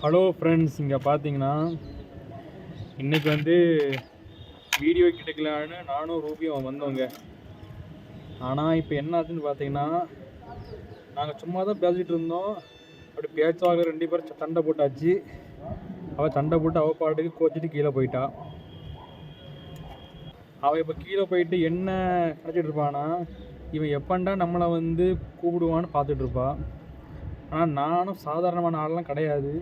Hello friends, இங்கே பார்த்தீங்கன்னா இன்றைக்கி வந்து வீடியோ கிடைக்கலான்னு நானும் ரூபியும் வந்தோங்க. ஆனால் இப்போ என்ன ஆச்சுன்னு பார்த்தீங்கன்னா, நாங்கள் சும்மா தான் பேசிகிட்டு இருந்தோம். அப்படி பேச்சுவாங்க 2 பேரும் சண்டை போட்டாச்சு. அவள் சண்டை போட்டு அவள் பாட்டுக்கு கோச்சிட்டு கீழே போயிட்டா. அவள் இப்போ கீழே போயிட்டு என்ன நினச்சிட்டு இருப்பானா, இவன் எப்பண்டா நம்மளை வந்து கூப்பிடுவான்னு பார்த்துட்ருப்பா. ஆனால் நானும் சாதாரணமான ஆளெலாம் கிடையாது.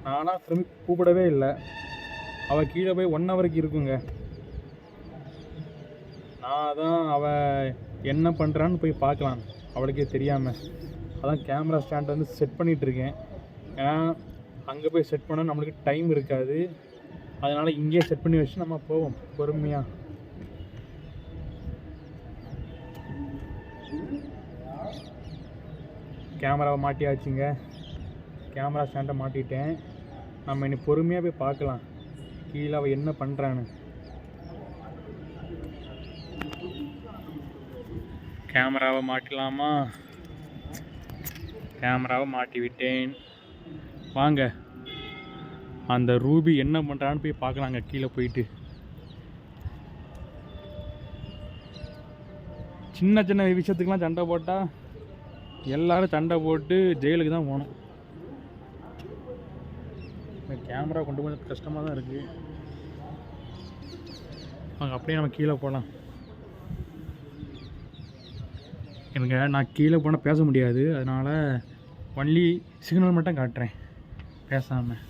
நானாக திரும்பி கூப்பிடவே இல்லை. அவள் கீழே போய் 1 ஹவருக்கு இருக்குங்க. நான் தான் அவள் என்ன பண்ணுறான்னு போய் பார்க்கலாம் அவளுக்கே தெரியாமல். அதான் கேமரா ஸ்டாண்ட் வந்து செட் பண்ணிகிட்ருக்கேன். ஏன்னா அங்கே போய் செட் பண்ண நம்மளுக்கு டைம் இருக்காது. அதனால் இங்கேயே செட் பண்ணி வச்சு நம்ம போவோம் பொறுமையாக. கேமராவை மாட்டியாச்சுங்க. கேமரா ஸ்டாண்டை மாட்டிட்டேன். நம்ம இனி பொறுமையாக போய் பார்க்கலாம் கீழே அவள் என்ன பண்ணுறான்னு. கேமராவை மாட்டலாமா? கேமராவை மாட்டி விட்டேன். வாங்க அந்த ரூபி என்ன பண்ணுறான்னு போய் பார்க்கலாங்க கீழே போயிட்டு. சின்ன சின்ன விஷயத்துக்கெலாம் சண்டை போட்டால் எல்லோரும் சண்டை போட்டு ஜெயிலுக்கு தான் போகணும். கேமரா கொண்டு போய் கஷ்டமாக தான் இருக்குது. அங்கே அப்படியே நம்ம கீழே போகலாம். எனக்கு நான் கீழே போனால் பேச முடியாது. அதனால் ஒன்லி சிக்னல் மட்டும் காட்டுறேன் பேசாமல்.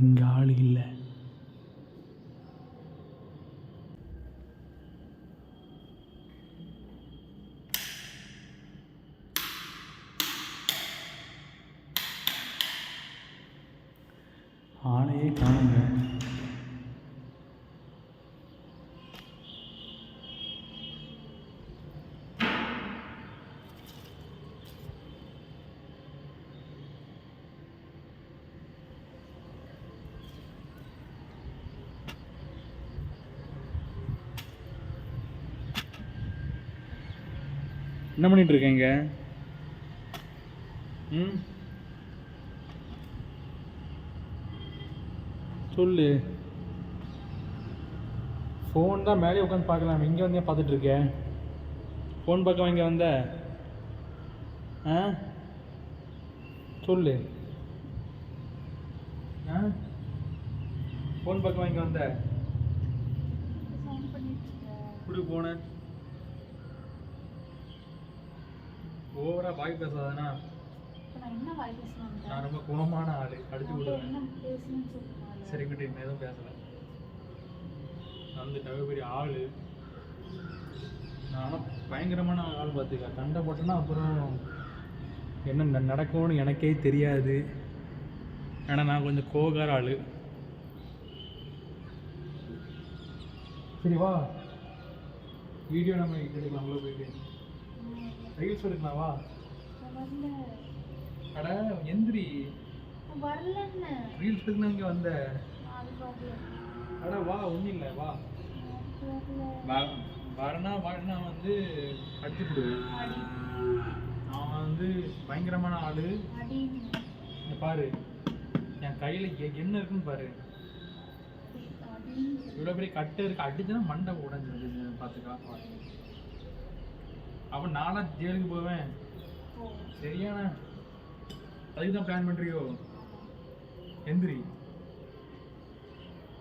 இங்கே ஆள் இல்லை. ஆளையே காணுங்க. என்ன பண்ணிட்டு இருக்கீங்க? சொல்லு. ஃபோன் தான் மேலே உட்காந்து பார்க்கலாம். இங்கே வந்து பார்த்துட்டு இருக்கேன். ஃபோன் பார்க்க இங்கே வந்த சொல்லு. ஃபோன் பார்க்க இங்கே வந்த இப்படி போனேன். ஓவரா வாய் பேசாதனா? நான் ரொம்ப குணமான ஆளு. அடிச்சு விடுவேன். சரி கிட்ட எதுவும் பேசல. அந்த பெரிய ஆளு. நான் பயங்கரமான ஆள் பார்த்துக்க. சண்டை போட்டேன்னா அப்புறம் என்ன நடக்கும்னு எனக்கே தெரியாது. ஏன்னா நான் கொஞ்சம் கோகார ஆளு. சரி வா, வீடியோ நம்ம எடுக்கலாம். உள்ள போயிட்டு ரீல்ஸ் எடுக்கலாம். வா. அட எந்திரி. ரீல்ஸ் எடுக்கணும். இங்கே வந்த அட வா. ஒன்றும் இல்லை வா. வரனா வந்து அடிச்சு விடுவேன். அவன் வந்து பயங்கரமான ஆளு. பாரு என் கையில் என்ன இருக்குன்னு பாரு. இவ்வளோ பெரிய கட்டை இருக்கு. அடிச்சுன்னா மண்டை உடஞ்சி பார்த்துக்கா. அவன் நானா ஜெயிலுக்கு போவேன். சரியான அதுக்கு தான் பிளான் பண்ணுறியோ? எந்திரி.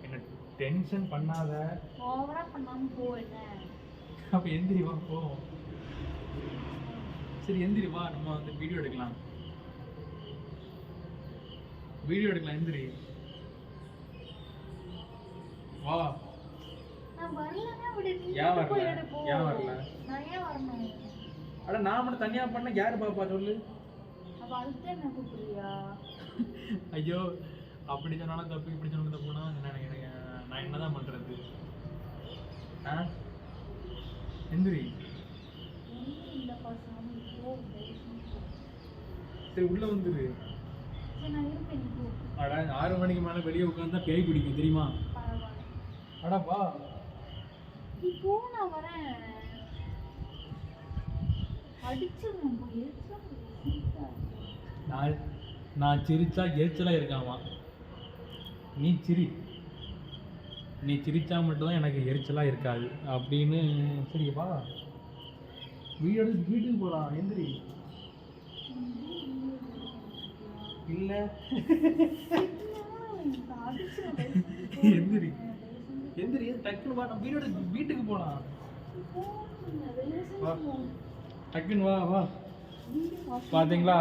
என்ன டென்ஷன் பண்ணாத. அப்போ எந்திரி வா போ. சரி எந்திரி வா. நம்ம வந்து வீடியோ எடுக்கலாம். எந்திரி வா. ஏன் வரல? அட நான் மட்டும் தனியாக பண்ண யார் பாப்பா சொல்லு. அப்ப அதுக்கு என்ன கூப்பிடுறியா? ஐயோ அப்படி சொன்னாலும் தப்பு, இப்படி சொன்னாலும் தப்புனா எனக்கு நான் என்னதான் பண்ணுறது? ஆ எந்திரி. இல்லப்பா சாமி போ. சரி உள்ளே வந்துரு. சரி நான் இருப்பேன், நீ போ. அட 6 மணிக்கு மேலே வெளியே உட்காந்தா பேய் பிடிக்கும் தெரியுமா? பரவாயில்ல. அடா வா. நீ போ, நான் வரேன். அடிச்சிருவேன் போ. நான் சிரிச்சா எரிச்சலாக இருக்காமா. நீ சிரிச்சா மட்டும்தான் எனக்கு எரிச்சலாக இருக்காது அப்படின்னு. சரி வா, வீட்டுக்கு போகலாம். எந்திரி. இல்லை எந்திரி எந்திரி டக்குன்னு வா, நம்ம வீட்டுக்கு போகலாம். வா டக்குன்னு வா வா. பார்த்தீங்களா,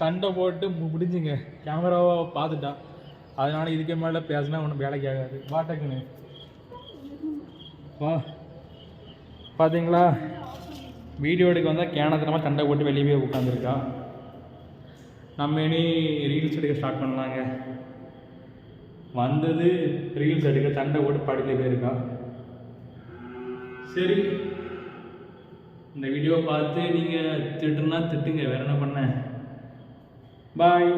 சண்டை போட்டு முடிஞ்சுங்க. கேமராவை பார்த்துட்டா, அதனால இதுக்கு மேலே பேசினா ஒன்றும் வேலைக்கு ஆகாது. வா டக்குன்னு வா. பார்த்தீங்களா, வீடியோ எடுக்க வந்தால் கேனத்தனமாக சண்டை போட்டு வெளியே போய் உட்காந்துருக்கா. நம்ம இனி ரீல்ஸ் எடுக்க ஸ்டார்ட் பண்ணலாங்க. வந்தது ரீல்ஸ் எடுக்க, சண்டை போட்டு படியில் போயிருக்கா. சரி, இந்த வீடியோவை பார்த்து நீங்கள் திட்டுனா திட்டுங்க, வேறு என்ன பண்ண. பாய்.